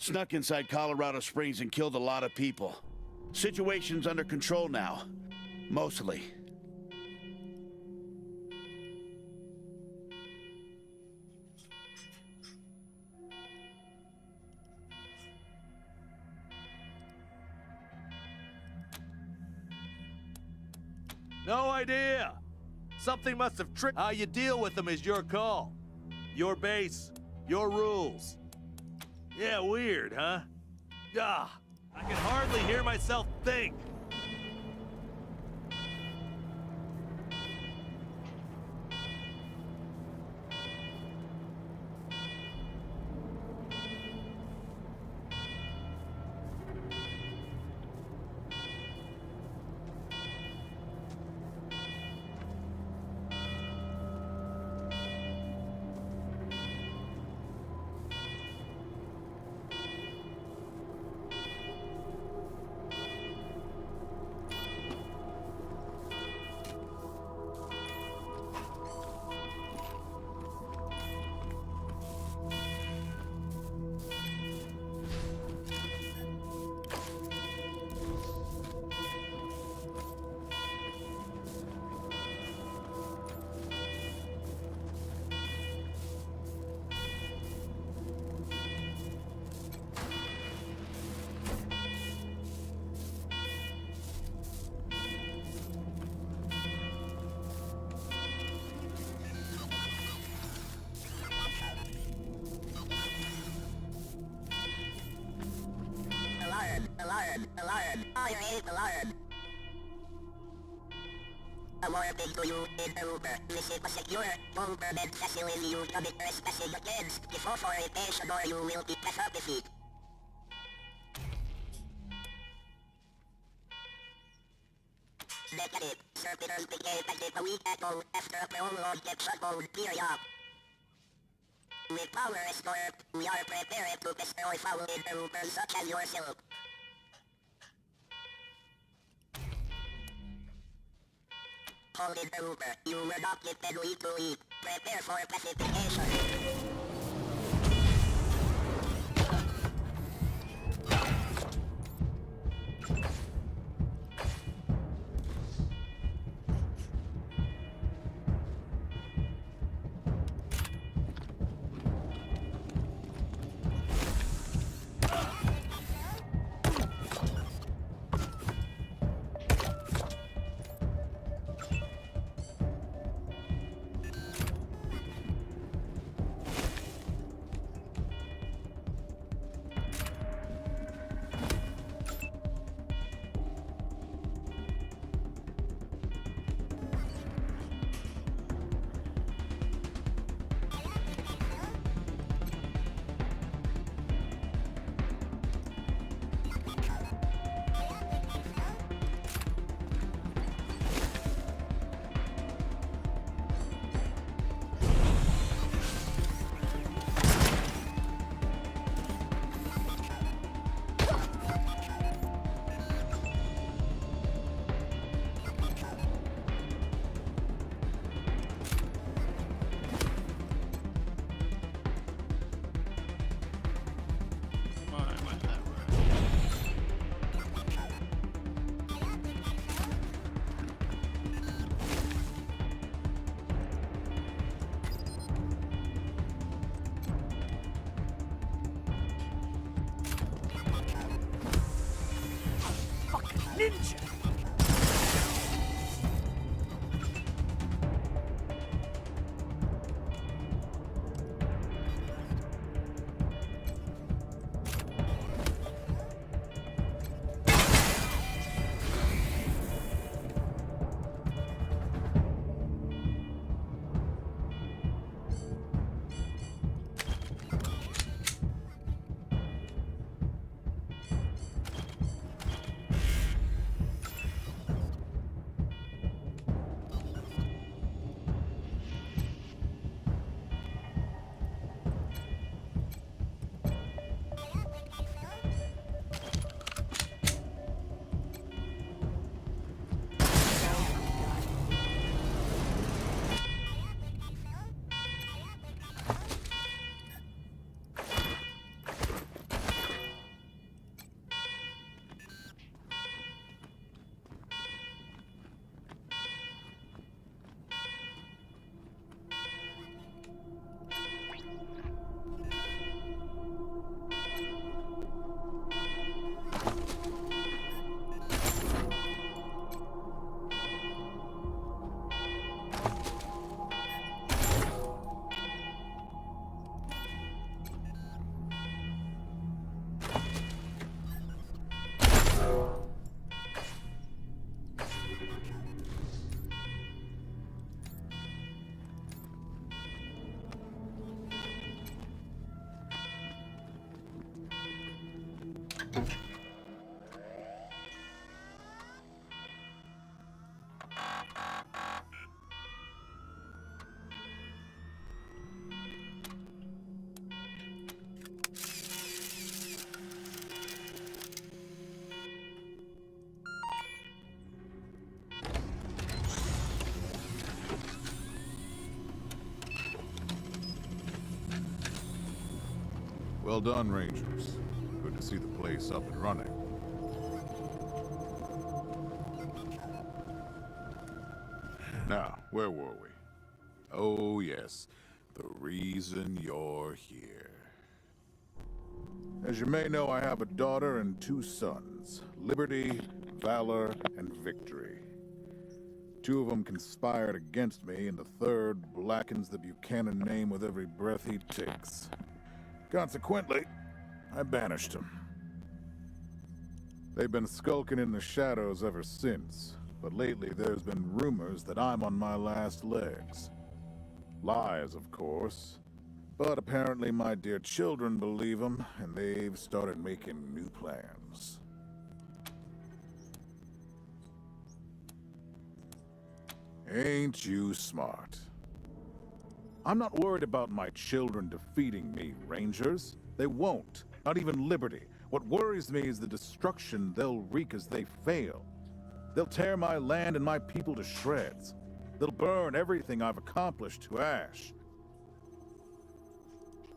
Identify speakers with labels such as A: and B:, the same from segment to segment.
A: Snuck inside Colorado Springs and killed a lot of people. Situation's under control now. Mostly.
B: No idea. Something must have tricked. How you deal with them is your call. Your base, your rules. Yeah, weird, huh? Ah, I can hardly hear myself think.
C: Alarm! I hate alarm! A warning to you in the Uber. Visit a secure, government facility. You commit trespassing against before orientation or you will be defeated. Negative. Serpenters became active a week ago after a prolonged shutdown period. With power restored, we are prepared to destroy foul interrupters such as yourself. Hold interrupter, you were not gifted week to week. Prepare for pacification.
B: Ninja!
D: Well done, Rangers. Good to see the place up and running. Now, where were we? Oh, yes. The reason you're here. As you may know, I have a daughter and 2 sons. Liberty, Valor, and Victory. 2 of them conspired against me, and the third blackens the Buchanan name with every breath he takes. Consequently, I banished him. They've been skulking in the shadows ever since, but lately there's been rumors that I'm on my last legs. Lies, of course, but apparently my dear children believe them, and they've started making new plans. Ain't you smart? I'm not worried about my children defeating me, Rangers. They won't. Not even Liberty. What worries me is the destruction they'll wreak as they fail. They'll tear my land and my people to shreds. They'll burn everything I've accomplished to ash.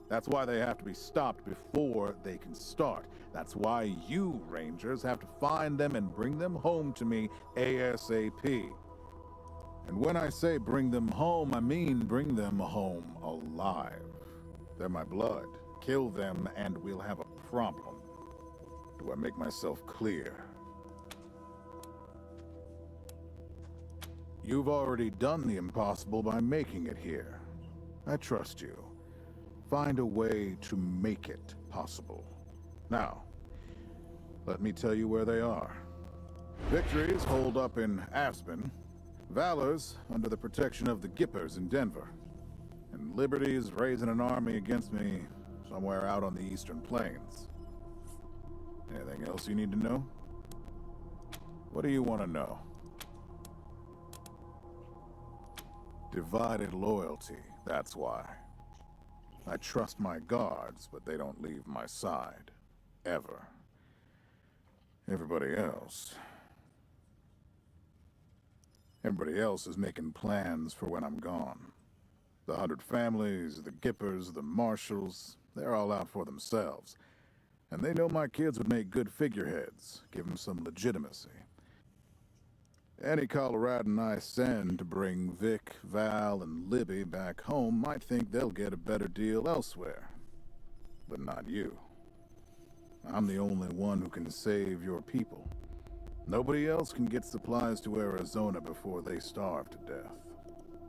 D: That's why they have to be stopped before they can start. That's why you, Rangers, have to find them and bring them home to me ASAP. And when I say bring them home, I mean bring them home alive. They're my blood. Kill them and we'll have a problem. Do I make myself clear? You've already done the impossible by making it here. I trust you. Find a way to make it possible. Now, let me tell you where they are. Victory's holed up in Aspen. Valor's under the protection of the Gippers in Denver. And Liberty's raising an army against me somewhere out on the Eastern Plains. Anything else you need to know? What do you want to know? Divided loyalty, that's why. I trust my guards, but they don't leave my side. Ever. Everybody else is making plans for when I'm gone. The 100 families, the Gippers, the Marshals, they're all out for themselves. And they know my kids would make good figureheads, give them some legitimacy. Any Coloradan I send to bring Vic, Val, and Libby back home might think they'll get a better deal elsewhere. But not you. I'm the only one who can save your people. Nobody else can get supplies to Arizona before they starve to death.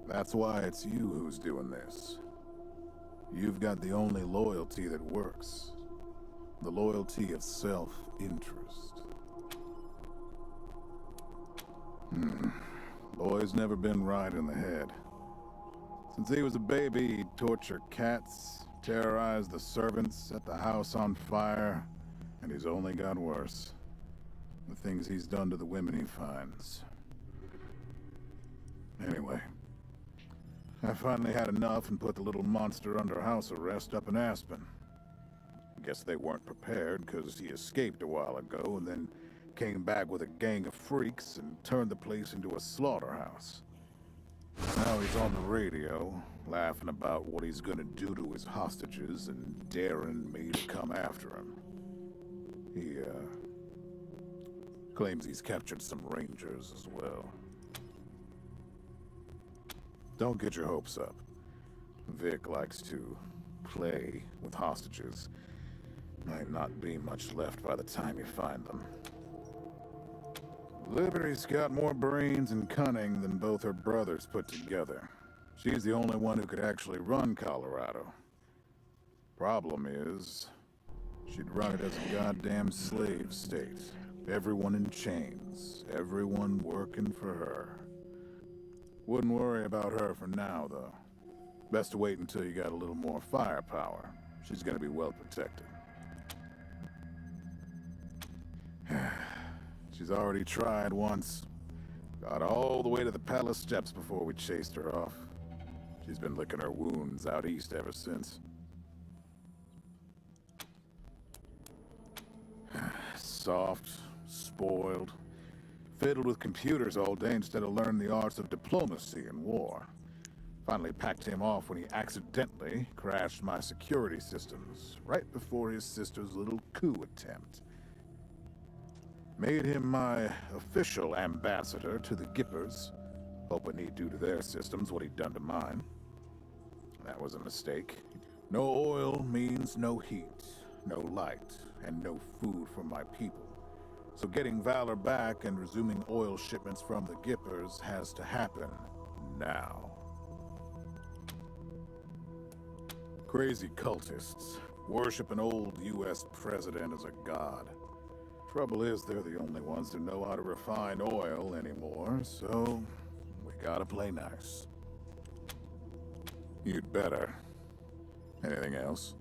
D: That's why it's you who's doing this. You've got the only loyalty that works. The loyalty of self-interest. Boy's never been right in the head. Since he was a baby, he'd torture cats, terrorize the servants, set the house on fire, and he's only got worse. The things he's done to the women he finds. Anyway, I finally had enough and put the little monster under house arrest up in Aspen. Guess they weren't prepared because he escaped a while ago and then came back with a gang of freaks and turned the place into a slaughterhouse. Now he's on the radio, laughing about what he's gonna do to his hostages and daring me to come after him. He, claims he's captured some Rangers as well. Don't get your hopes up. Vic likes to play with hostages. Might not be much left by the time you find them. Liberty's got more brains and cunning than both her brothers put together. She's the only one who could actually run Colorado. Problem is, she'd run it as a goddamn slave state. Everyone in chains, everyone working for her. Wouldn't worry about her for now, though. Best to wait until you got a little more firepower. She's gonna be well protected. She's already tried once. Got all the way to the palace steps before we chased her off. She's been licking her wounds out east ever since. Soft, spoiled, fiddled with computers all day instead of learning the arts of diplomacy and war. Finally packed him off when he accidentally crashed my security systems right before his sister's little coup attempt. Made him my official ambassador to the Gippers, hoping he'd do to their systems what he'd done to mine. That was a mistake. No oil means no heat, no light, and no food for my people. So getting Valor back and resuming oil shipments from the Gippers has to happen now. Crazy cultists worship an old U.S. president as a god. Trouble is, they're the only ones who know how to refine oil anymore, so we gotta play nice. You'd better. Anything else?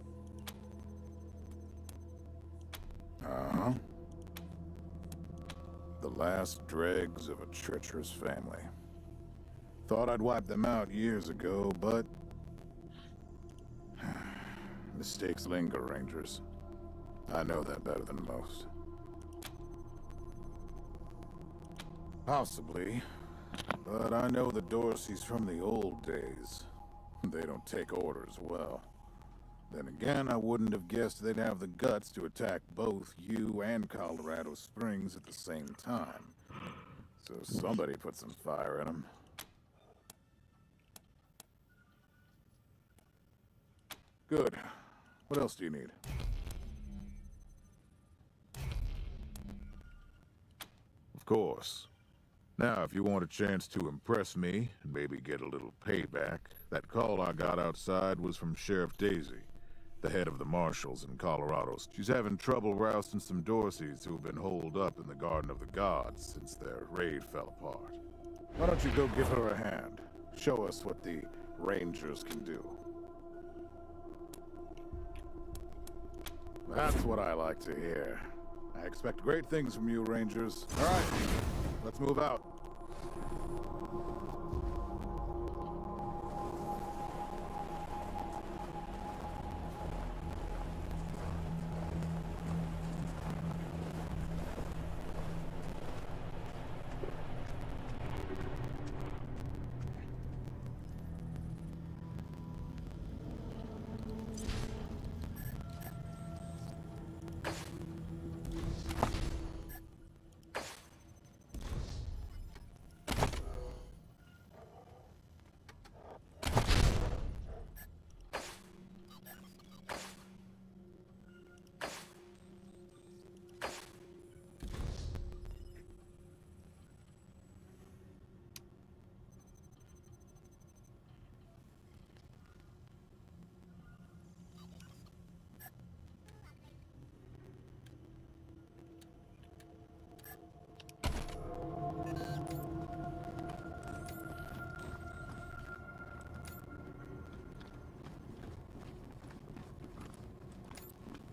D: Uh-huh. The last dregs of a treacherous family. Thought I'd wiped them out years ago, but mistakes linger, Rangers. I know that better than most. Possibly, but I know the Dorseys from the old days. They don't take orders well. Then again, I wouldn't have guessed they'd have the guts to attack both you and Colorado Springs at the same time. So somebody put some fire in them. Good. What else do you need? Of course. Now, if you want a chance to impress me, and maybe get a little payback, that call I got outside was from Sheriff Daisy, the head of the Marshals in Colorado. She's having trouble rousting some Dorseys who've been holed up in the Garden of the Gods since their raid fell apart. Why don't you go give her a hand? Show us what the Rangers can do. That's what I like to hear. I expect great things from you, Rangers. All right, let's move out.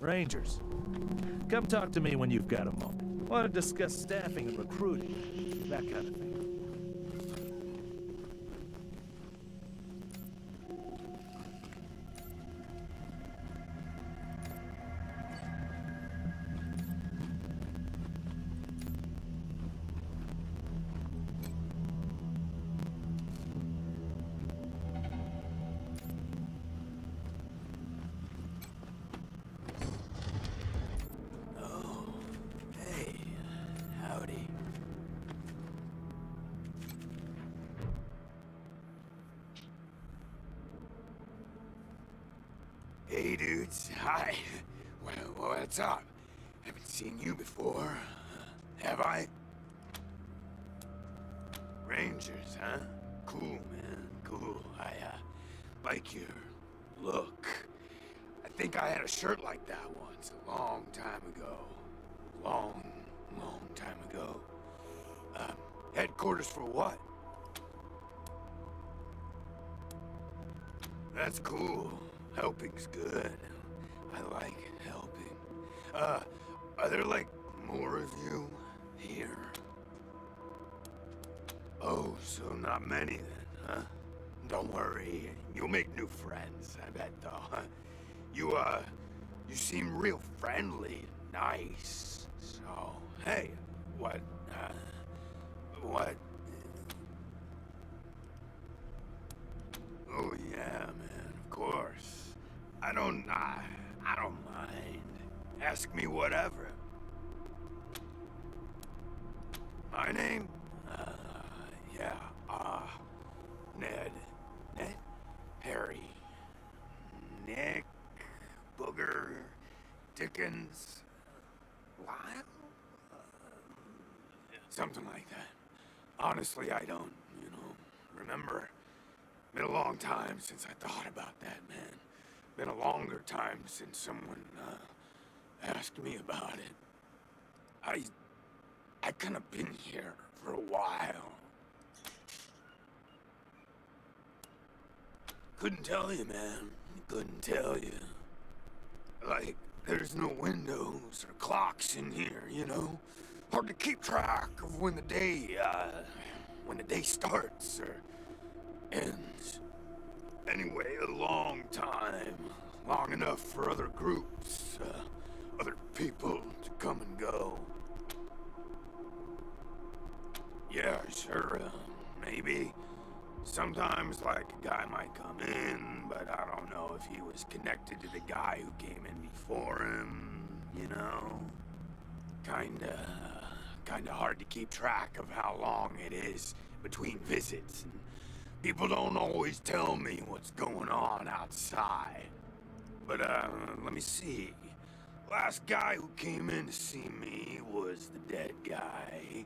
B: Rangers, come talk to me when you've got a moment. Want to discuss staffing and recruiting, that kind of thing.
E: Hey, dudes. Hi. Well, what's up? Haven't seen you before. Have I? Rangers, huh? Cool, man. Cool. I like your look. I think I had a shirt like that once, a long time ago. Long time ago. Headquarters for what? That's cool. Helping's good. I like helping. Are there, like, more of you here? so not many then, huh? Don't worry, you'll make new friends, I bet though, huh? You seem real friendly and nice. So, hey, what? Oh yeah, man, of course. I don't mind. Ask me whatever. My name? Yeah, Ned. Ned? Harry. Nick. Booger. Dickens. Lyle? Something like that. Honestly, I don't, remember. Been a long time since I thought about that, man. Been a longer time since someone, asked me about it. I kind of been here for a while. Couldn't tell you, man. Couldn't tell you. Like, there's no windows or clocks in here, Hard to keep track of when the day starts or ends. Anyway, a long time. Long enough for other groups, other people to come and go. Yeah, sure, maybe. Sometimes, like, a guy might come in, but I don't know if he was connected to the guy who came in before him, Kinda hard to keep track of how long it is between visits, and people don't always tell me what's going on outside. But, let me see. Last guy who came in to see me was the dead guy.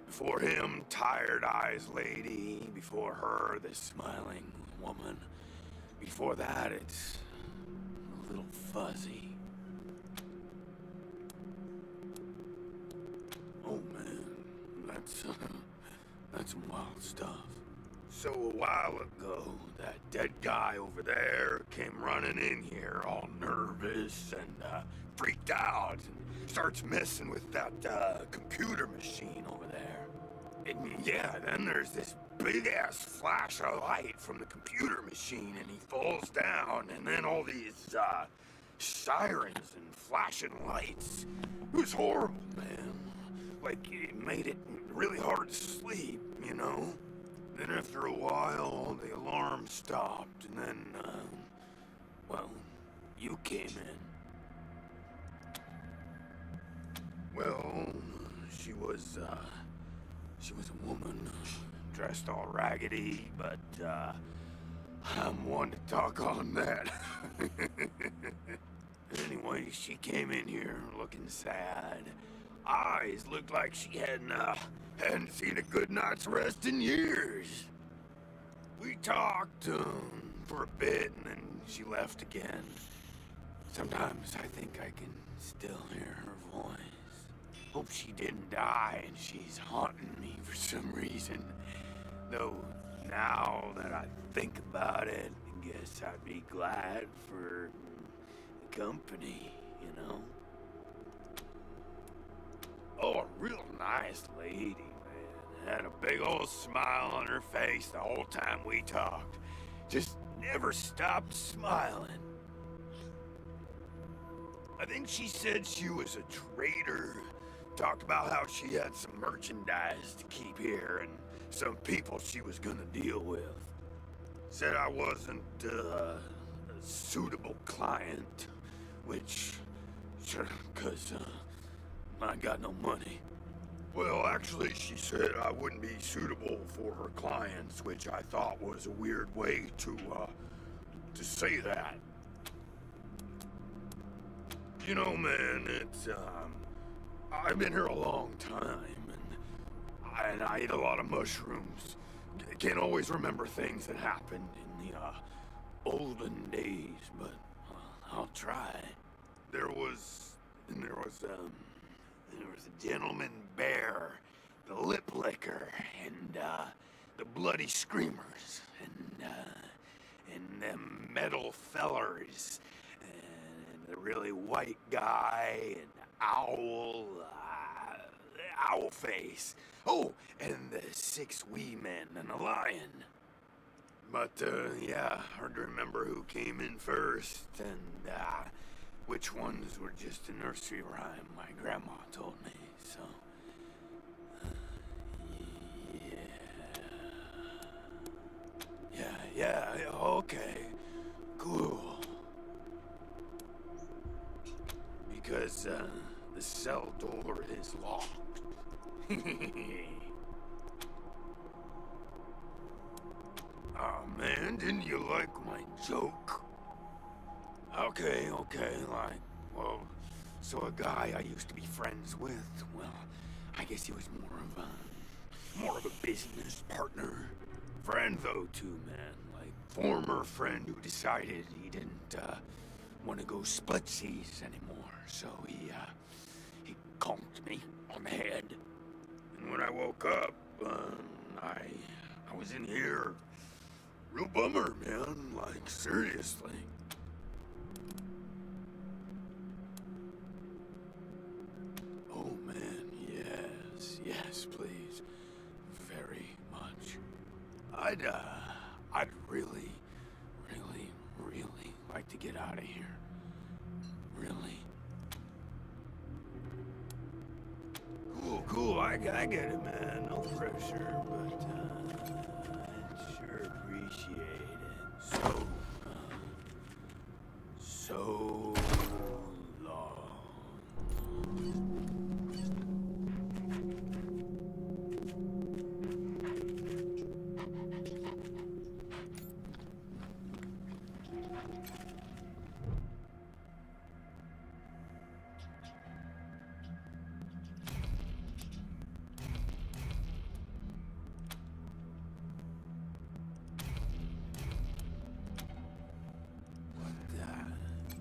E: Before him, Tired Eyes Lady. Before her, the smiling woman. Before that, it's a little fuzzy. Oh man, that's some wild stuff. So a while ago, that dead guy over there came running in here all nervous and freaked out and starts messing with that computer machine over there. And yeah, then there's this big-ass flash of light from the computer machine and he falls down and then all these sirens and flashing lights. It was horrible, man. Like, it made it really hard to sleep, Then after a while, the alarm stopped, and then, you came in. Well, she was a woman, dressed all raggedy, but, I'm one to talk on that. Anyway, she came in here looking sad. Eyes looked like she hadn't seen a good night's rest in years. We talked for a bit, and then she left again. Sometimes I think I can still hear her voice. Hope she didn't die and she's haunting me for some reason. Though, now that I think about it, I guess I'd be glad for the company, Oh, a real nice lady, man. Had a big old smile on her face the whole time we talked. Just never stopped smiling. I think she said she was a trader. Talked about how she had some merchandise to keep here and some people she was gonna deal with. Said I wasn't a suitable client, which, sure, 'cause I got no money. Well, actually, she said I wouldn't be suitable for her clients, which I thought was a weird way to say that. Man, it's, I've been here a long time, and I eat a lot of mushrooms. Can't always remember things that happened in the, olden days, but I'll try. There was a gentleman bear, the lip licker, and the bloody screamers, and them metal fellers, and the really white guy, and owl. owl face. Oh, and the 6 wee men and a lion. But, yeah, hard to remember who came in first, and, which ones were just a nursery rhyme my grandma told me, so... Yeah, okay, cool. Because, the cell door is locked. Oh man, didn't you like my joke? Okay, like, well, so a guy I used to be friends with, well, I guess he was more of a business partner. Friend though too, man, like former friend who decided he didn't, want to go splitsies anymore, so he conked me on the head. And when I woke up, I was in here. Real bummer, man. Like, seriously. Oh, man, yes, please. Very much. I'd really like to get out of here. Really. Cool, I get it, man. No pressure, but, I'd sure appreciate it. So long.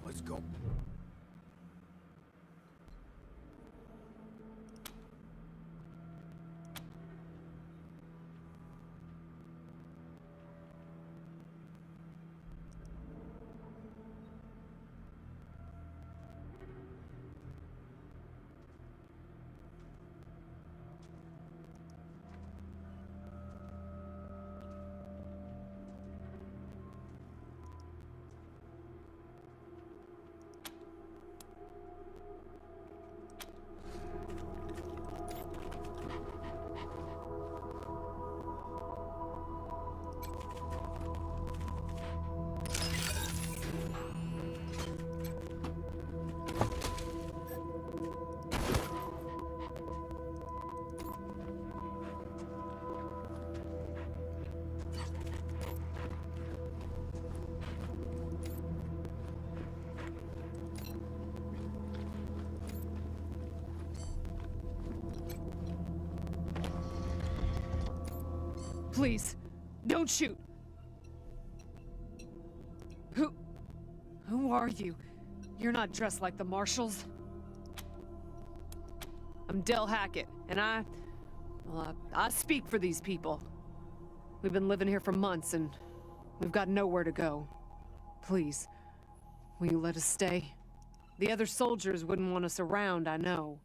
E: Let's go.
F: Please, don't shoot. Who are you? You're not dressed like the marshals. I'm Del Hackett, and I speak for these people. We've been living here for months, and we've got nowhere to go. Please, will you let us stay? The other soldiers wouldn't want us around, I know.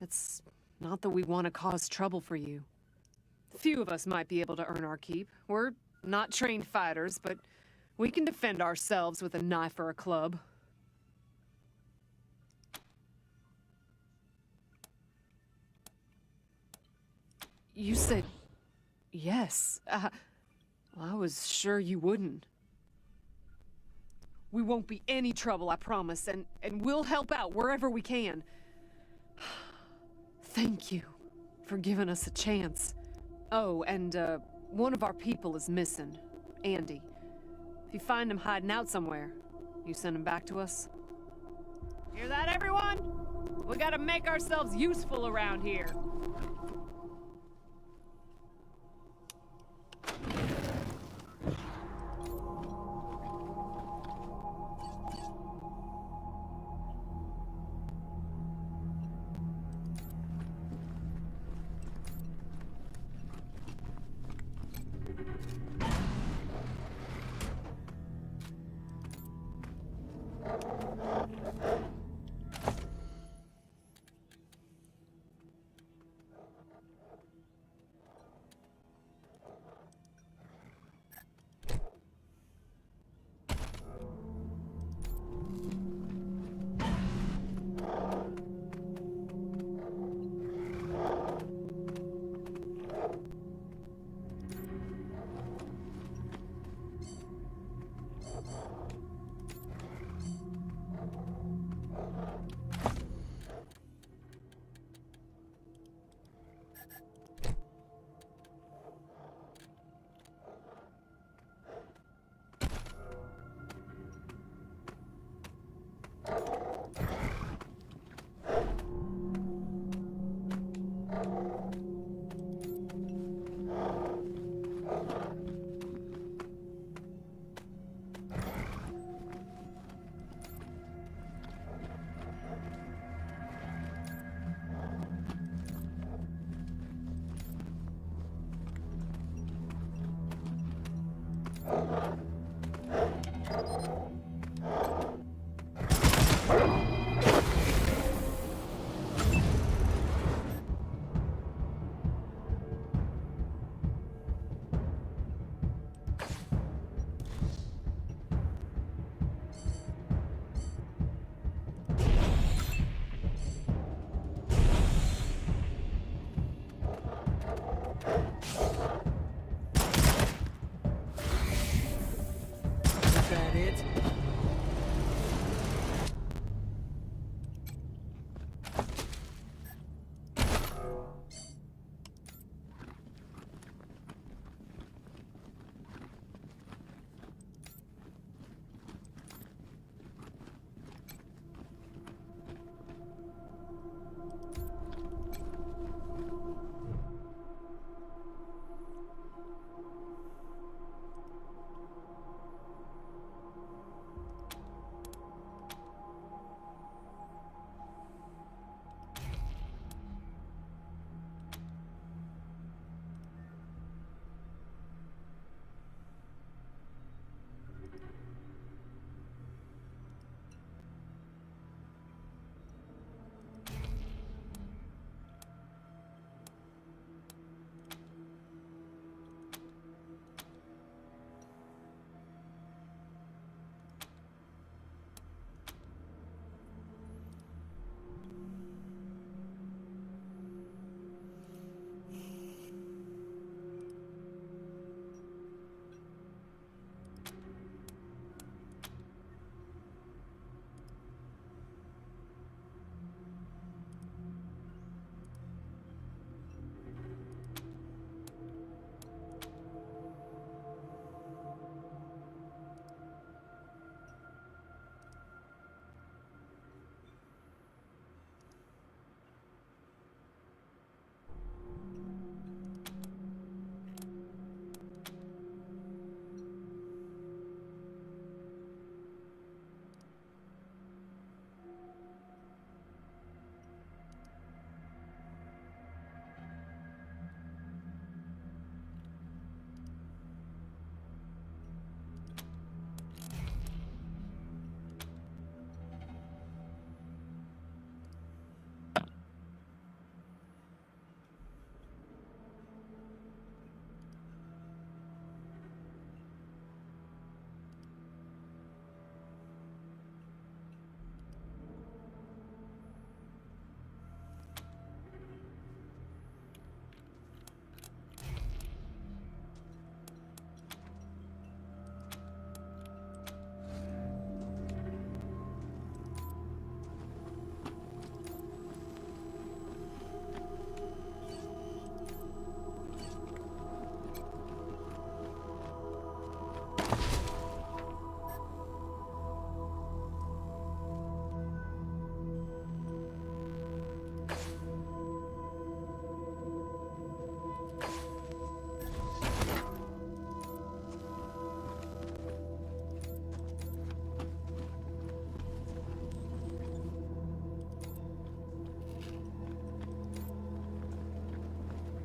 F: It's not that we want to cause trouble for you. Few of us might be able to earn our keep. We're not trained fighters, but we can defend ourselves with a knife or a club. You said yes. Well, I was sure you wouldn't. We won't be any trouble, I promise, and we'll help out wherever we can. Thank you for giving us a chance. Oh, and, one of our people is missing. Andy. If you find him hiding out somewhere, you send him back to us? Hear that, everyone? We gotta make ourselves useful around here.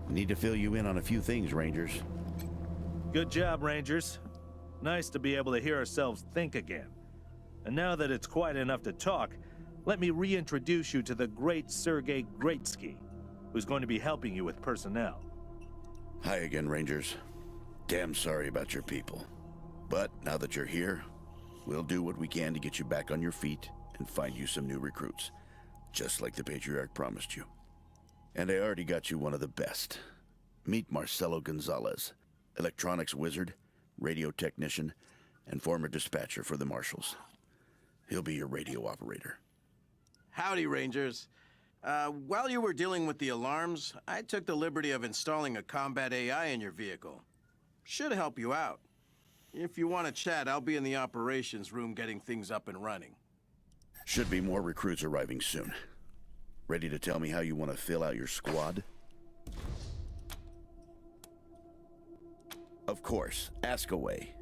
A: Need to fill you in on a few things, Rangers.
B: Good job, Rangers. Nice to be able to hear ourselves think again. And now that it's quiet enough to talk, let me reintroduce you to the great Sergei Greatsky, who's going to be helping you with personnel.
A: Hi again, Rangers. Damn sorry about your people. But now that you're here, we'll do what we can to get you back on your feet and find you some new recruits, just like the Patriarch promised you. And I already got you one of the best. Meet Marcelo Gonzalez, electronics wizard, radio technician, and former dispatcher for the Marshals. He'll be your radio operator.
G: Howdy, Rangers. While you were dealing with the alarms, I took the liberty of installing a combat AI in your vehicle. Should help you out. If you want to chat, I'll be in the operations room getting things up and running.
A: Should be more recruits arriving soon. Ready to tell me how you want to fill out your squad? Of course, ask away.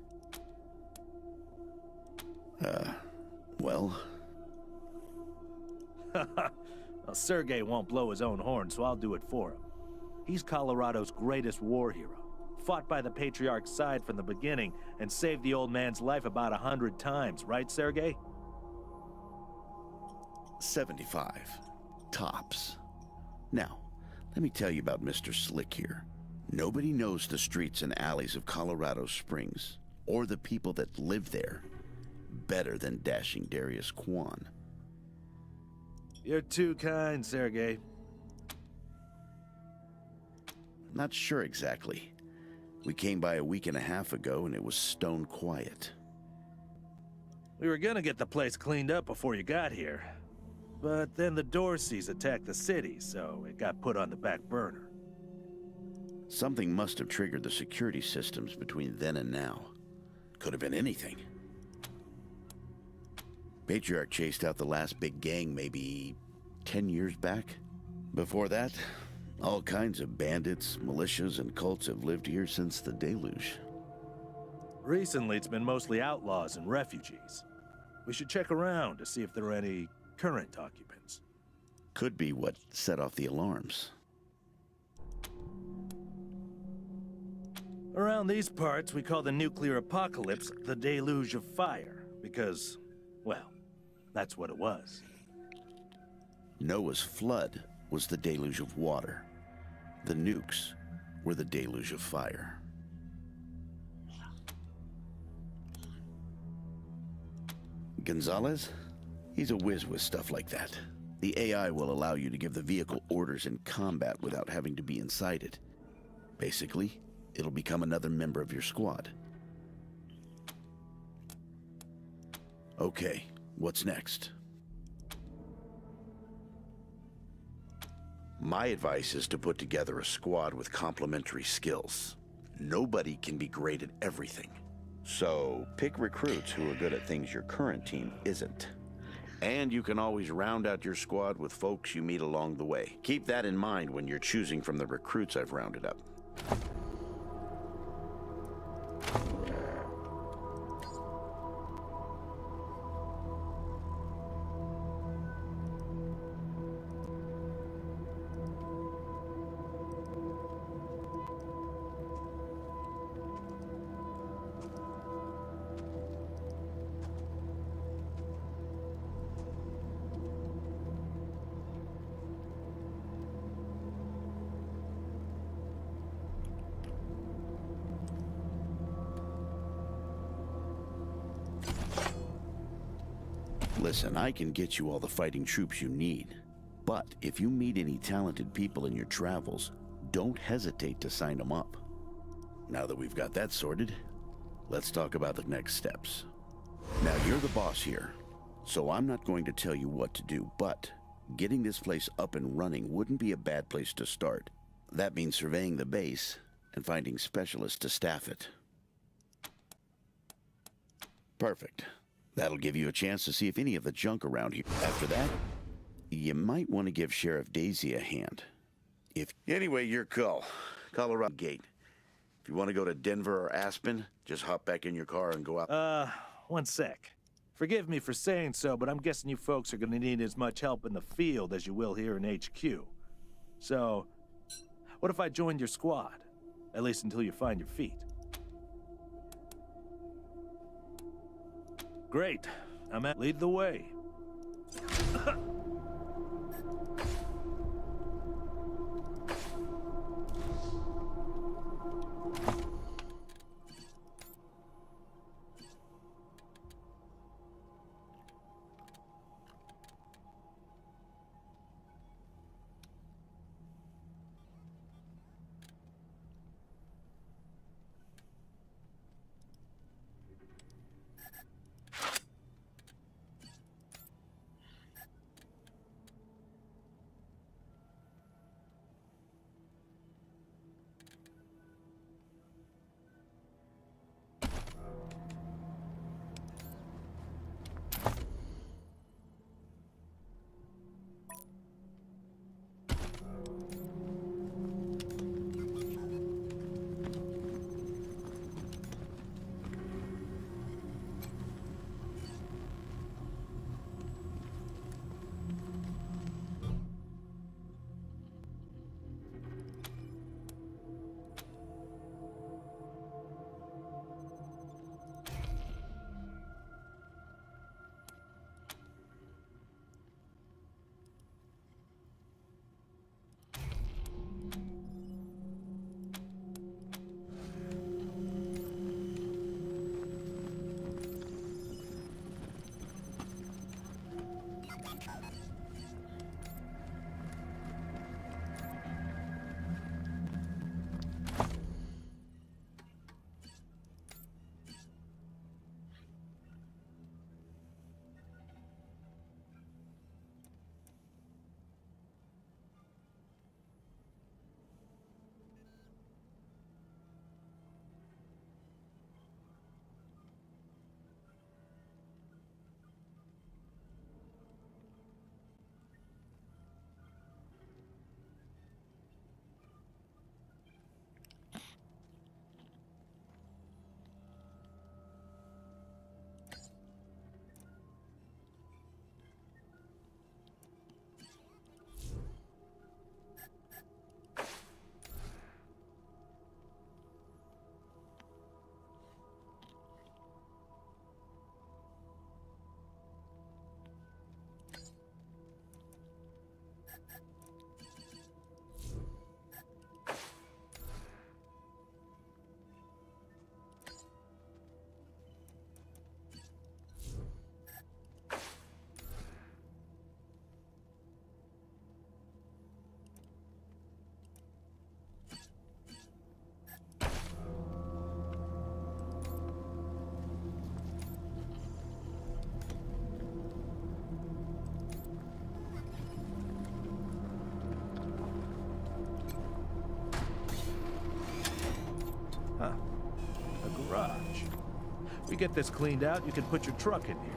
A: Well...
B: Well, Sergei won't blow his own horn, so I'll do it for him. He's Colorado's greatest war hero. Fought by the Patriarch's side from the beginning and saved the old man's life about 100 times, right, Sergei?
A: 75. Tops. Now, let me tell you about Mr. Slick here. Nobody knows the streets and alleys of Colorado Springs, or the people that live there, better than dashing Darius Kwan.
B: You're too kind, Sergei.
A: Not sure exactly. We came by a week and a half ago and it was stone quiet.
B: We were gonna get the place cleaned up before you got here. But then the Dorseys attacked the city, so it got put on the back burner.
A: Something must have triggered the security systems between then and now. Could have been anything. Patriarch chased out the last big gang maybe 10 years back. Before that, all kinds of bandits, militias, and cults have lived here since the deluge.
B: Recently, it's been mostly outlaws and refugees. We should check around to see if there are any current occupants.
A: Could be what set off the alarms.
B: Around these parts, we call the nuclear apocalypse the deluge of fire, because, well, that's what it was.
A: Noah's flood was the deluge of water. The nukes were the deluge of fire. Gonzalez? He's a whiz with stuff like that. The AI will allow you to give the vehicle orders in combat without having to be inside it. Basically, it'll become another member of your squad. Okay, what's next? My advice is to put together a squad with complementary skills. Nobody can be great at everything. So, pick recruits who are good at things your current team isn't. And you can always round out your squad with folks you meet along the way. Keep that in mind when you're choosing from the recruits I've rounded up. Listen, I can get you all the fighting troops you need. But if you meet any talented people in your travels, don't hesitate to sign them up. Now that we've got that sorted, let's talk about the next steps. Now, you're the boss here, so I'm not going to tell you what to do, but getting this place up and running wouldn't be a bad place to start. That means surveying the base and finding specialists to staff it. Perfect. That'll give you a chance to see if any of the junk around here. After that, you might want to give Sheriff Daisy a hand. Anyway, your call. Colorado Gate. If you want to go to Denver or Aspen, just hop back in your car and go out.
B: One sec. Forgive me for saying so, but I'm guessing you folks are gonna need as much help in the field as you will here in HQ. So, what if I joined your squad? At least until you find your feet. Great. Lead the way. garage. We get this cleaned out, you can put your truck in here.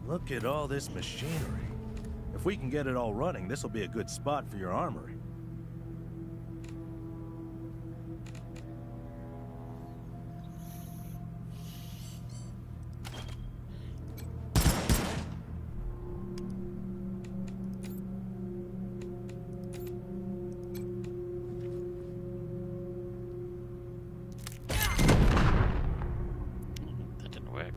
B: Look at all this machinery. If we can get it all running, this will be a good spot for your armory.
H: That didn't work.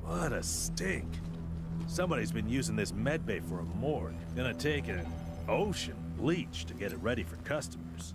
B: What a stink. Somebody's been using this medbay for a morgue. Gonna take an ocean bleach to get it ready for customers.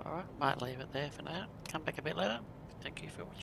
H: Alright, might leave it there for now. Come back a bit later. Thank you for watching.